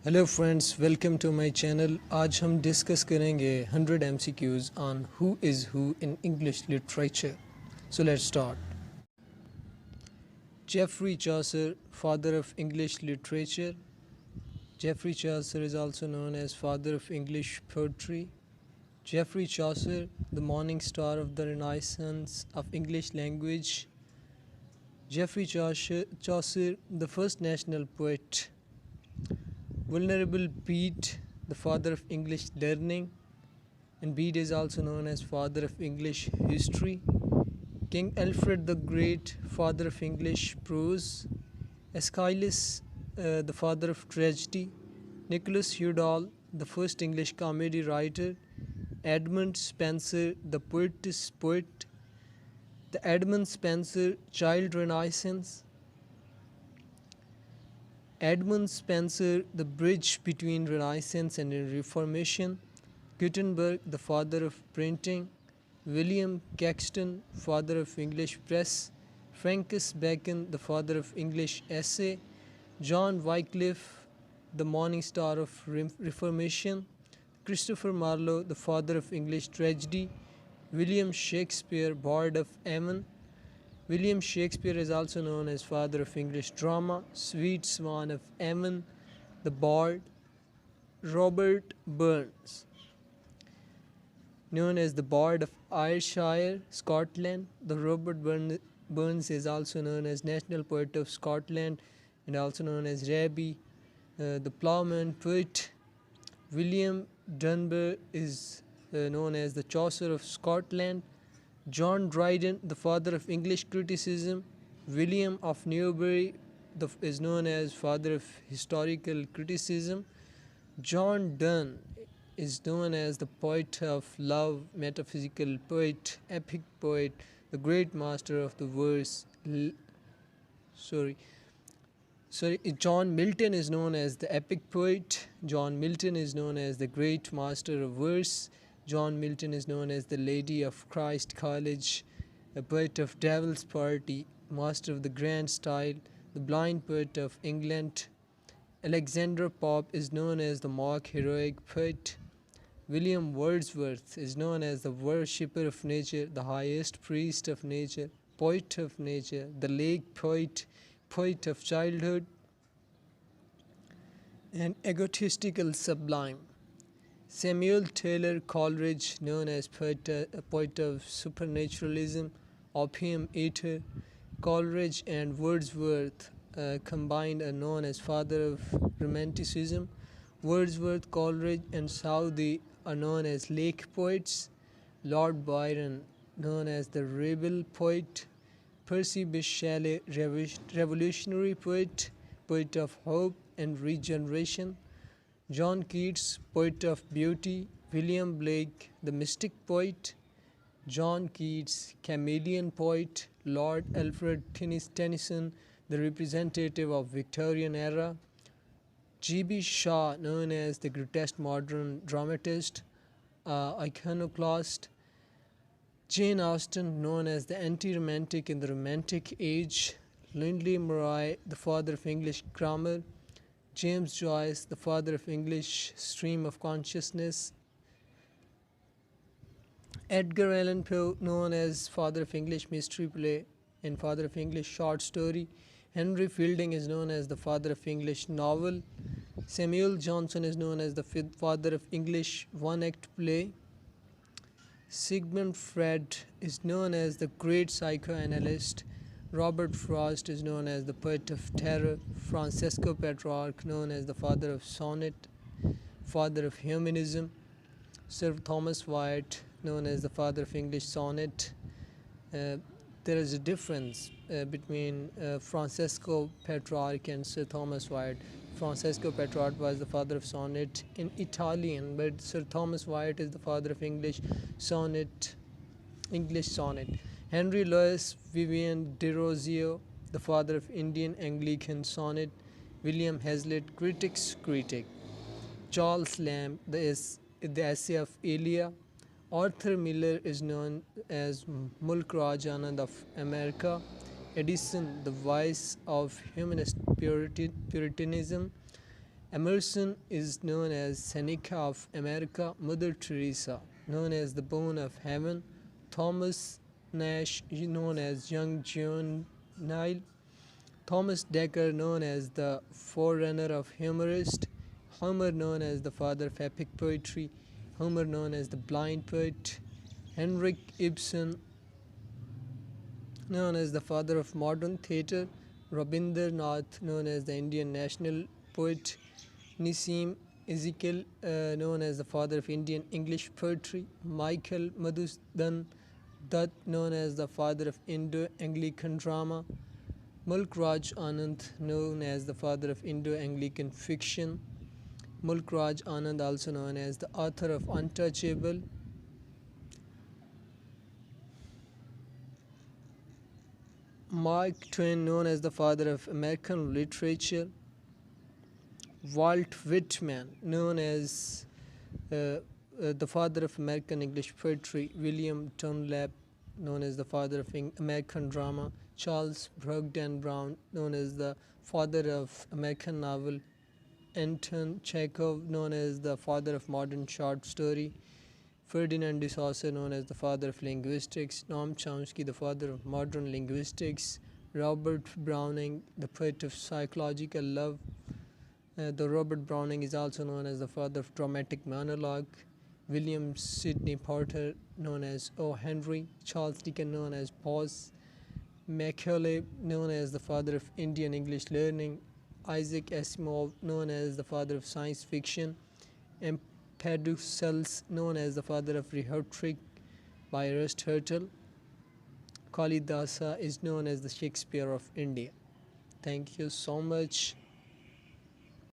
Hello friends, welcome to my channel. आज हम discuss करेंगे 100 MCQs on who is who in English literature. So let's start. Geoffrey Chaucer, father of English literature. Geoffrey Chaucer is also known as father of English poetry. Geoffrey Chaucer, the morning star of the Renaissance of English language. Geoffrey Chaucer, the first national poet. Vulnerable Bede, the father of English learning, and Bede is also known as father of English history. King Alfred the Great, father of English prose. Aeschylus, the father of tragedy. Nicholas Udall, the first English comedy writer. Edmund Spenser, the poetess poet. The Edmund Spenser Child Renaissance. Edmund Spenser, the bridge between Renaissance and Reformation. Gutenberg, the father of printing. William Caxton, father of English press. Francis Bacon, the father of English essay. John Wycliffe, the morning star of Reformation. Christopher Marlowe, the father of English tragedy. William Shakespeare, bard of Avon. William Shakespeare is also known as father of English drama. Sweet Swan of Avon, the bard. Robert Burns, known as the bard of Ayrshire, Scotland. The Robert Burns is also known as national poet of Scotland and also known as Rabbi, the ploughman poet. William Dunbar is known as the Chaucer of Scotland. John Dryden, the father of English criticism. William of Newbury is known as father of historical criticism. John Donne is known as the poet of love, metaphysical poet, epic poet, the great master of the verse. John Milton is known as the epic poet. John Milton is known as the great master of verse. John Milton is known as the Lady of Christ College, a poet of Devil's Party, master of the grand style, the blind poet of England. Alexander Pope is known as the mock heroic poet. William Wordsworth is known as the worshipper of nature, the highest priest of nature, poet of nature, the lake poet, poet of childhood, and egotistical sublime. Samuel Taylor Coleridge, known as poet of supernaturalism, opium eater. Coleridge and Wordsworth combined are known as father of romanticism. Wordsworth, Coleridge, and Southey are known as lake poets. Lord Byron, known as the rebel poet. Percy Bysshe Shelley, revolutionary poet, poet of hope and regeneration. John Keats, poet of beauty. William Blake, the mystic poet. John Keats, chameleon poet. Lord Alfred Tennyson, the representative of Victorian era. G.B. Shaw, known as the greatest modern dramatist, iconoclast. Jane Austen, known as the anti-romantic in the Romantic age. Lindley Murray, the father of English grammar. James Joyce, the father of English stream of consciousness. Edgar Allan Poe, known as father of English mystery play and father of English short story. Henry Fielding is known as the father of English novel. Samuel Johnson is known as the father of English one-act play. Sigmund Freud is known as the great psychoanalyst. Robert Frost is known as the poet of terror. Francesco Petrarch, known as the father of sonnet, father of humanism. Sir Thomas Wyatt, known as the father of English sonnet. There is a difference between Francesco Petrarch and Sir Thomas Wyatt. Francesco Petrarch was the father of sonnet in Italian, but Sir Thomas Wyatt is the father of English sonnet. Henry Louis Vivian de Rosio, the father of Indian Anglican sonnet. William Hazlitt, critic's critic. Charles Lamb, the essay of Elia. Arthur Miller is known as Mulk Raj Anand of America. Edison, the voice of humanist Puritanism. Emerson is known as Seneca of America. Mother Teresa, known as the Bone of Heaven. Thomas Nash, known as Young John Nile. Thomas Dekker, known as the forerunner of humorist. Homer, known as the father of epic poetry. Homer, known as the blind poet. Henrik Ibsen, known as the father of modern theatre. Rabindranath, known as the Indian national poet. Nissim Ezekiel, known as the father of Indian English poetry. Michael Madhusudan Dutt, known as the father of Indo-Anglican drama. Mulk Raj Anand, known as the father of Indo-Anglican fiction. Mulk Raj Anand, also known as the author of Untouchable. Mark Twain, known as the father of American literature. Walt Whitman, known as the father of American English poetry. William Dunlap, known as the father of American drama. Charles Brogden Brown, known as the father of American novel. Anton Chekhov, known as the father of modern short story. Ferdinand de Saussure, known as the father of linguistics. Noam Chomsky, the father of modern linguistics. Robert Browning, the poet of psychological love. The Robert Browning is also known as the father of dramatic monologue. William Sidney Porter, known as O. Henry. Charles Dickens, known as Pause. Macaulay, known as the father of Indian English learning. Isaac Asimov, known as the father of science fiction. Empedocles, known as the father of rhetoric by Aristotle. Kalidasa is known as the Shakespeare of India. Thank you so much.